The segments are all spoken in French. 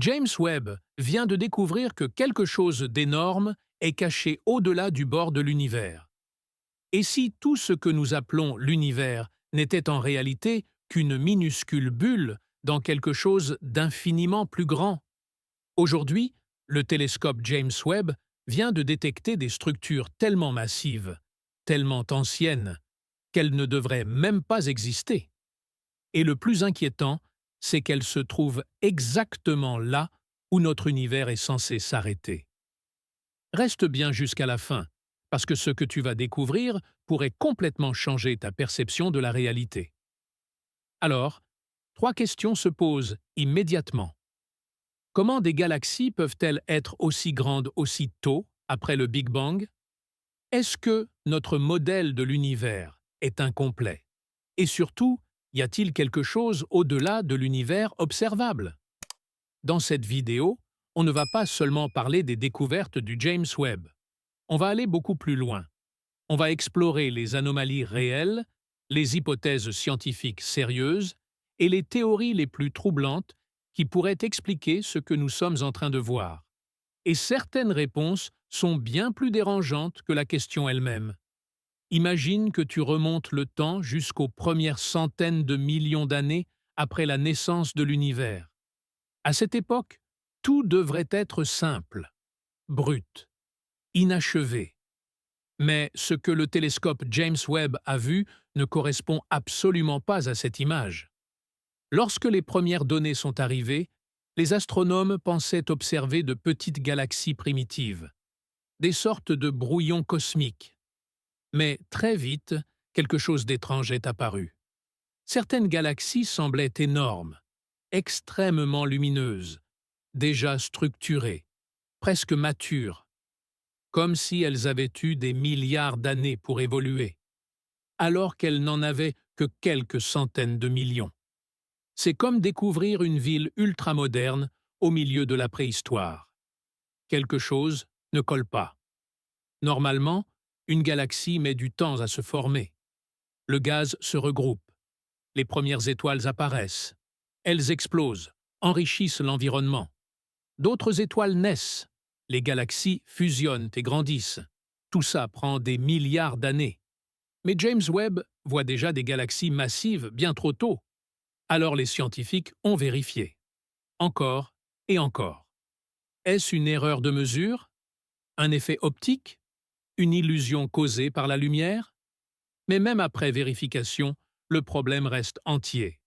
James Webb vient de découvrir que quelque chose d'énorme est caché au-delà du bord de l'univers. Et si tout ce que nous appelons l'univers n'était en réalité qu'une minuscule bulle dans quelque chose d'infiniment plus grand? Aujourd'hui, le télescope James Webb vient de détecter des structures tellement massives, tellement anciennes, qu'elles ne devraient même pas exister. Et le plus inquiétant, c'est qu'elles se trouvent exactement là où notre univers est censé s'arrêter. Reste bien jusqu'à la fin, parce que ce que tu vas découvrir pourrait complètement changer ta perception de la réalité. Alors, trois questions se posent immédiatement. Comment des galaxies peuvent-elles être aussi grandes aussi tôt, après le Big Bang? Est-ce que notre modèle de l'univers est incomplet? Et surtout, y a-t-il quelque chose au-delà de l'univers observable? Dans cette vidéo, on ne va pas seulement parler des découvertes du James Webb. On va aller beaucoup plus loin. On va explorer les anomalies réelles, les hypothèses scientifiques sérieuses et les théories les plus troublantes qui pourraient expliquer ce que nous sommes en train de voir. Et certaines réponses sont bien plus dérangeantes que la question elle-même. Imagine que tu remontes le temps jusqu'aux premières centaines de millions d'années après la naissance de l'univers. À cette époque, tout devrait être simple, brut, inachevé. Mais ce que le télescope James Webb a vu ne correspond absolument pas à cette image. Lorsque les premières données sont arrivées, les astronomes pensaient observer de petites galaxies primitives, des sortes de brouillons cosmiques. Mais très vite, quelque chose d'étrange est apparu. Certaines galaxies semblaient énormes, extrêmement lumineuses, déjà structurées, presque matures, comme si elles avaient eu des milliards d'années pour évoluer, alors qu'elles n'en avaient que quelques centaines de millions. C'est comme découvrir une ville ultramoderne au milieu de la préhistoire. Quelque chose ne colle pas. Normalement, une galaxie met du temps à se former. Le gaz se regroupe. Les premières étoiles apparaissent. Elles explosent, enrichissent l'environnement. D'autres étoiles naissent. Les galaxies fusionnent et grandissent. Tout ça prend des milliards d'années. Mais James Webb voit déjà des galaxies massives bien trop tôt. Alors les scientifiques ont vérifié. Encore et encore. Est-ce une erreur de mesure? Un effet optique? Une illusion causée par la lumière? Mais même après vérification, le problème reste entier.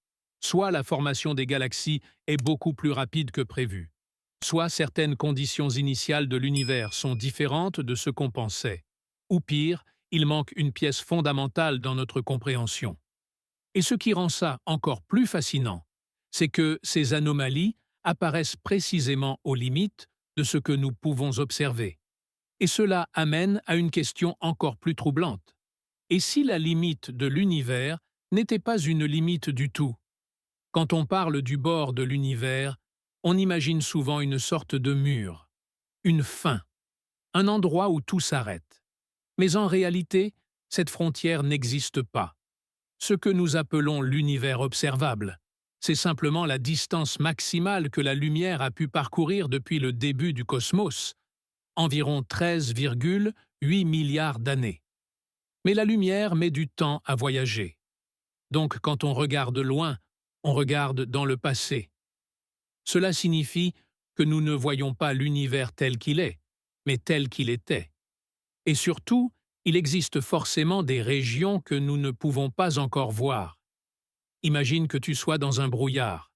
Soit la formation des galaxies est beaucoup plus rapide que prévu, soit certaines conditions initiales de l'univers sont différentes de ce qu'on pensait. Ou pire, il manque une pièce fondamentale dans notre compréhension. Et ce qui rend ça encore plus fascinant, c'est que ces anomalies apparaissent précisément aux limites de ce que nous pouvons observer. Et cela amène à une question encore plus troublante. Et si la limite de l'univers n'était pas une limite du tout? Quand on parle du bord de l'univers, on imagine souvent une sorte de mur, une fin, un endroit où tout s'arrête. Mais en réalité, cette frontière n'existe pas. Ce que nous appelons l'univers observable, c'est simplement la distance maximale que la lumière a pu parcourir depuis le début du cosmos, environ 13,8 milliards d'années. Mais la lumière met du temps à voyager. Donc quand on regarde loin, on regarde dans le passé. Cela signifie que nous ne voyons pas l'univers tel qu'il est, mais tel qu'il était. Et surtout, il existe forcément des régions que nous ne pouvons pas encore voir. Imagine que tu sois dans un brouillard.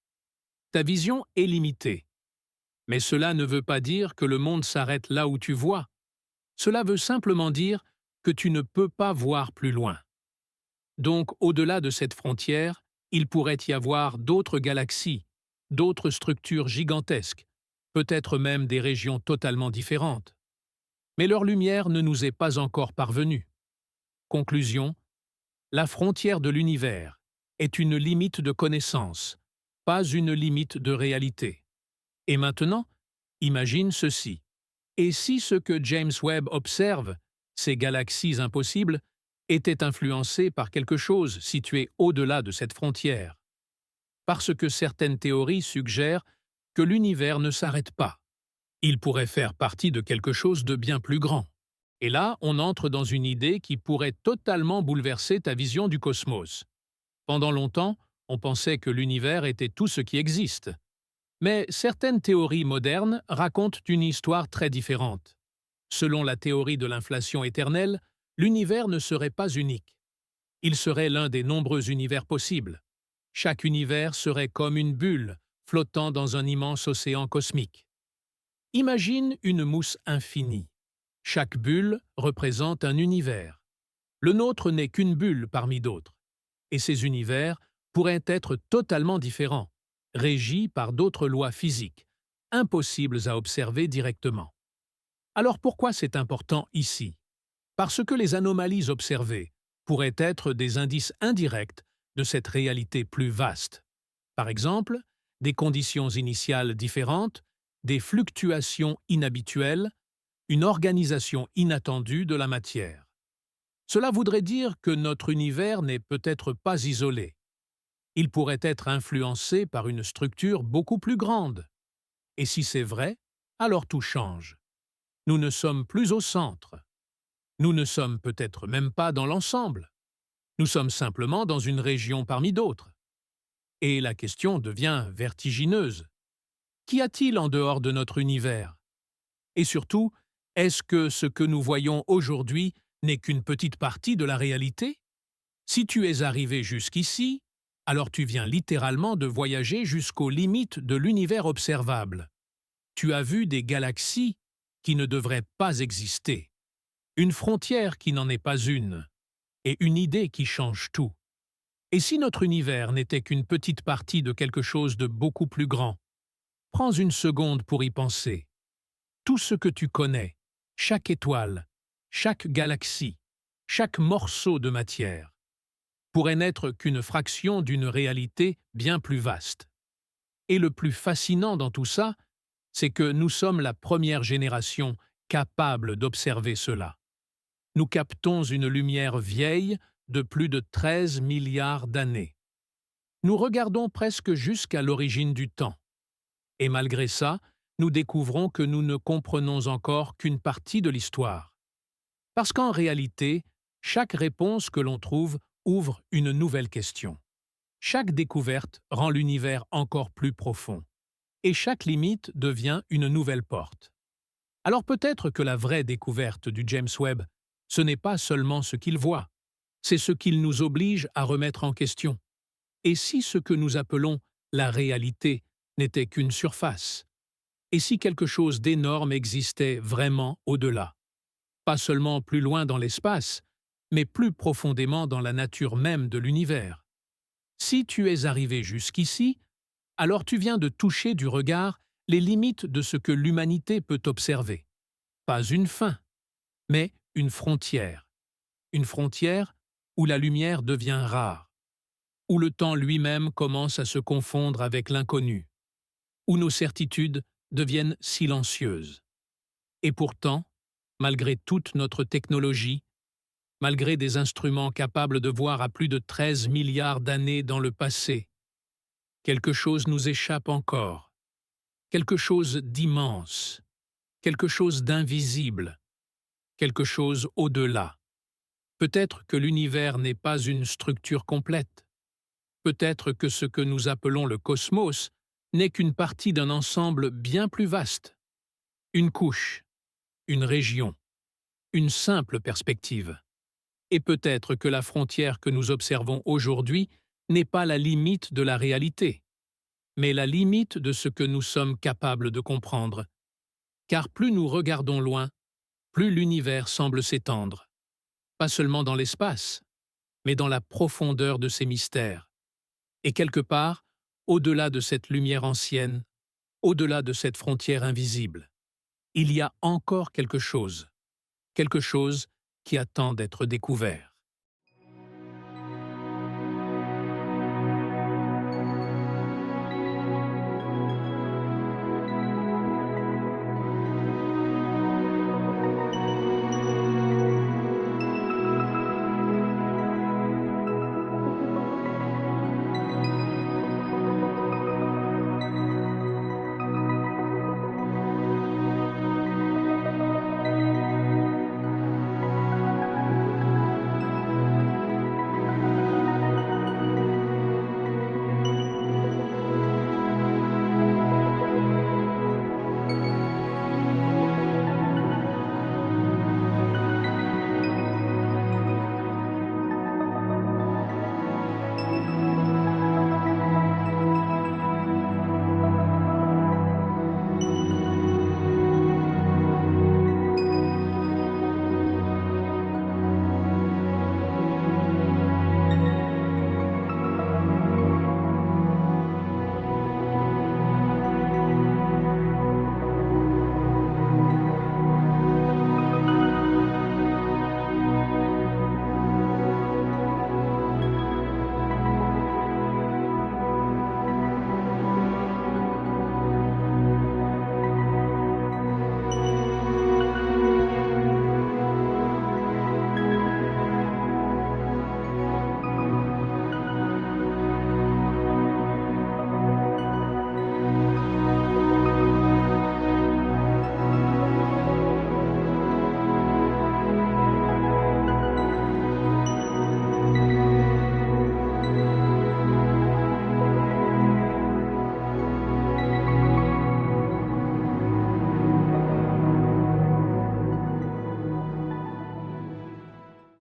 Ta vision est limitée. Mais cela ne veut pas dire que le monde s'arrête là où tu vois. Cela veut simplement dire que tu ne peux pas voir plus loin. Donc, au-delà de cette frontière, il pourrait y avoir d'autres galaxies, d'autres structures gigantesques, peut-être même des régions totalement différentes. Mais leur lumière ne nous est pas encore parvenue. Conclusion, la frontière de l'univers est une limite de connaissance, pas une limite de réalité. Et maintenant, imagine ceci. Et si ce que James Webb observe, ces galaxies impossibles, était influencé par quelque chose situé au-delà de cette frontière? Parce que certaines théories suggèrent que l'univers ne s'arrête pas. Il pourrait faire partie de quelque chose de bien plus grand. Et là, on entre dans une idée qui pourrait totalement bouleverser ta vision du cosmos. Pendant longtemps, on pensait que l'univers était tout ce qui existe. Mais certaines théories modernes racontent une histoire très différente. Selon la théorie de l'inflation éternelle, l'univers ne serait pas unique. Il serait l'un des nombreux univers possibles. Chaque univers serait comme une bulle flottant dans un immense océan cosmique. Imagine une mousse infinie. Chaque bulle représente un univers. Le nôtre n'est qu'une bulle parmi d'autres. Et ces univers pourraient être totalement différents, régis par d'autres lois physiques, impossibles à observer directement. Alors pourquoi c'est important ici? Parce que les anomalies observées pourraient être des indices indirects de cette réalité plus vaste. Par exemple, des conditions initiales différentes, des fluctuations inhabituelles, une organisation inattendue de la matière. Cela voudrait dire que notre univers n'est peut-être pas isolé. Il pourrait être influencé par une structure beaucoup plus grande. Et si c'est vrai, alors tout change. Nous ne sommes plus au centre. Nous ne sommes peut-être même pas dans l'ensemble. Nous sommes simplement dans une région parmi d'autres. Et la question devient vertigineuse. Qu'y a-t-il en dehors de notre univers? Et surtout, est-ce que ce que nous voyons aujourd'hui n'est qu'une petite partie de la réalité? Si tu es arrivé jusqu'ici, alors tu viens littéralement de voyager jusqu'aux limites de l'univers observable. Tu as vu des galaxies qui ne devraient pas exister, une frontière qui n'en est pas une, et une idée qui change tout. Et si notre univers n'était qu'une petite partie de quelque chose de beaucoup plus grand? Prends une seconde pour y penser. Tout ce que tu connais, chaque étoile, chaque galaxie, chaque morceau de matière, pourrait n'être qu'une fraction d'une réalité bien plus vaste. Et le plus fascinant dans tout ça, c'est que nous sommes la première génération capable d'observer cela. Nous captons une lumière vieille de plus de 13 milliards d'années. Nous regardons presque jusqu'à l'origine du temps. Et malgré ça, nous découvrons que nous ne comprenons encore qu'une partie de l'histoire. Parce qu'en réalité, chaque réponse que l'on trouve ouvre une nouvelle question. Chaque découverte rend l'univers encore plus profond. Et chaque limite devient une nouvelle porte. Alors peut-être que la vraie découverte du James Webb, ce n'est pas seulement ce qu'il voit, c'est ce qu'il nous oblige à remettre en question. Et si ce que nous appelons la réalité n'était qu'une surface? Et si quelque chose d'énorme existait vraiment au-delà? Pas seulement plus loin dans l'espace, mais plus profondément dans la nature même de l'univers. Si tu es arrivé jusqu'ici, alors tu viens de toucher du regard les limites de ce que l'humanité peut observer. Pas une fin, mais une frontière. Une frontière où la lumière devient rare, où le temps lui-même commence à se confondre avec l'inconnu, où nos certitudes deviennent silencieuses. Et pourtant, malgré toute notre technologie, malgré des instruments capables de voir à plus de 13 milliards d'années dans le passé, quelque chose nous échappe encore, quelque chose d'immense, quelque chose d'invisible, quelque chose au-delà. Peut-être que l'univers n'est pas une structure complète. Peut-être que ce que nous appelons le cosmos n'est qu'une partie d'un ensemble bien plus vaste. Une couche, une région, une simple perspective. Et peut-être que la frontière que nous observons aujourd'hui n'est pas la limite de la réalité, mais la limite de ce que nous sommes capables de comprendre. Car plus nous regardons loin, plus l'univers semble s'étendre. Pas seulement dans l'espace, mais dans la profondeur de ses mystères. Et quelque part, au-delà de cette lumière ancienne, au-delà de cette frontière invisible, il y a encore quelque chose qui attend d'être découvert.